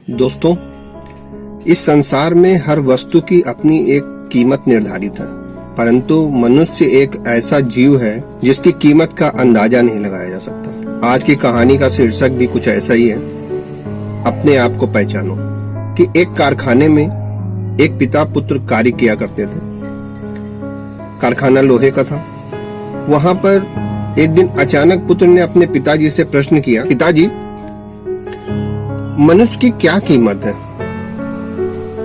दोस्तों, इस संसार में हर वस्तु की अपनी एक कीमत निर्धारित है, परंतु मनुष्य एक ऐसा जीव है जिसकी कीमत का अंदाजा नहीं लगाया जा सकता। आज की कहानी का शीर्षक भी कुछ ऐसा ही है, अपने आप को पहचानो। कि एक कारखाने में एक पिता पुत्र कार्य किया करते थे। कारखाना लोहे का था। वहां पर एक दिन अचानक पुत्र ने अपने पिताजी से प्रश्न किया, पिताजी, मनुष्य की क्या कीमत है?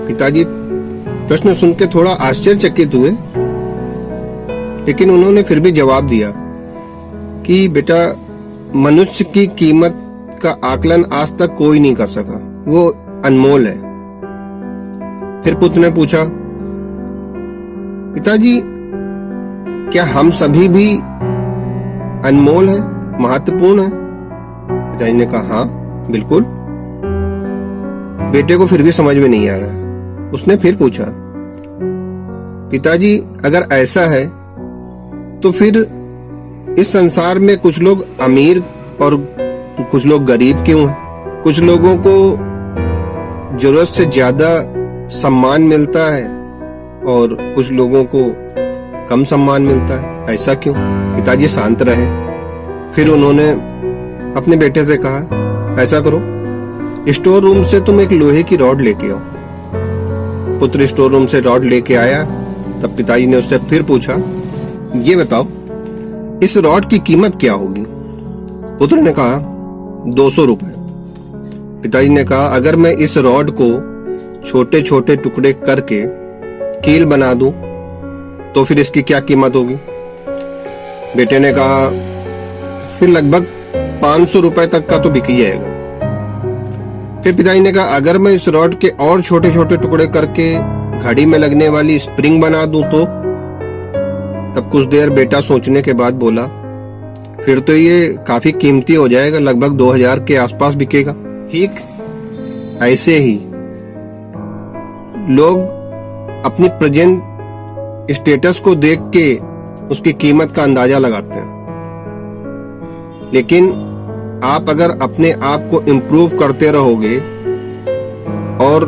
पिताजी प्रश्न सुन के थोड़ा आश्चर्यचकित हुए, लेकिन उन्होंने फिर भी जवाब दिया कि बेटा, मनुष्य की कीमत का आकलन आज तक कोई नहीं कर सका, वो अनमोल है। फिर पुत्र ने पूछा, पिताजी, क्या हम सभी भी अनमोल है, महत्वपूर्ण है? पिताजी ने कहा, हाँ बिल्कुल। बेटे को फिर भी समझ में नहीं आया। उसने फिर पूछा, पिताजी, अगर ऐसा है तो फिर इस संसार में कुछ लोग अमीर और कुछ लोग गरीब क्यों हैं? कुछ लोगों को जरूरत से ज्यादा सम्मान मिलता है और कुछ लोगों को कम सम्मान मिलता है, ऐसा क्यों? पिताजी शांत रहे। फिर उन्होंने अपने बेटे से कहा, ऐसा करो, स्टोर रूम से तुम एक लोहे की रॉड लेके आओ। पुत्र स्टोर रूम से रॉड लेके आया। तब पिताजी ने उससे फिर पूछा, ये बताओ, इस रॉड की कीमत क्या होगी? पुत्र ने कहा, 200 रुपए। पिताजी ने कहा, अगर मैं इस रॉड को छोटे छोटे टुकड़े करके कील बना दूं तो फिर इसकी क्या कीमत होगी? बेटे ने कहा, फिर लगभग 500 रुपए तक का तो बिक ही जाएगा। फिर पिताजी ने कहा, अगर मैं इस रॉड के और छोटे छोटे टुकड़े करके घड़ी में लगने वाली स्प्रिंग बना दूं तो? तब कुछ देर बेटा सोचने के बाद बोला, फिर तो ये काफी कीमती हो जाएगा, लगभग 2000 के आसपास बिकेगा। ठीक ऐसे ही लोग अपनी प्रेजेंट स्टेटस को देख के उसकी कीमत का अंदाजा लगाते हैं, लेकिन आप अगर अपने आप को इम्प्रूव करते रहोगे और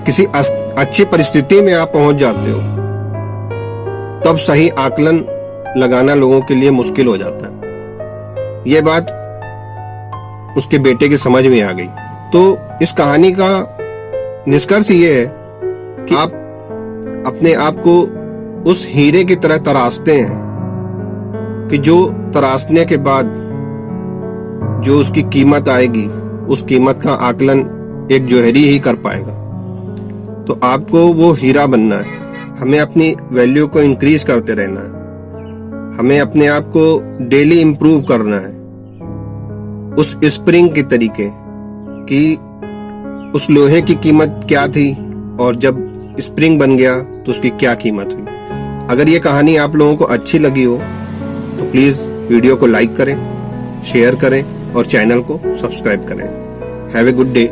किसी अच्छी परिस्थिति में आप पहुंच जाते हो, तब सही आकलन लगाना लोगों के लिए मुश्किल हो जाता है। ये बात उसके बेटे की समझ में आ गई। तो इस कहानी का निष्कर्ष ये है कि आप अपने आप को उस हीरे की तरह तराशते हैं कि जो तराशने के बाद जो उसकी कीमत आएगी, उस कीमत का आकलन एक जौहरी ही कर पाएगा। तो आपको वो हीरा बनना है। हमें अपनी वैल्यू को इंक्रीज करते रहना है। हमें अपने आप को डेली इंप्रूव करना है, उस स्प्रिंग के तरीके कि उस लोहे की कीमत क्या थी और जब स्प्रिंग बन गया तो उसकी क्या कीमत हुई। अगर ये कहानी आप लोगों को अच्छी लगी हो तो प्लीज वीडियो को लाइक करें, शेयर करें और चैनल को सब्सक्राइब करें। Have a good day.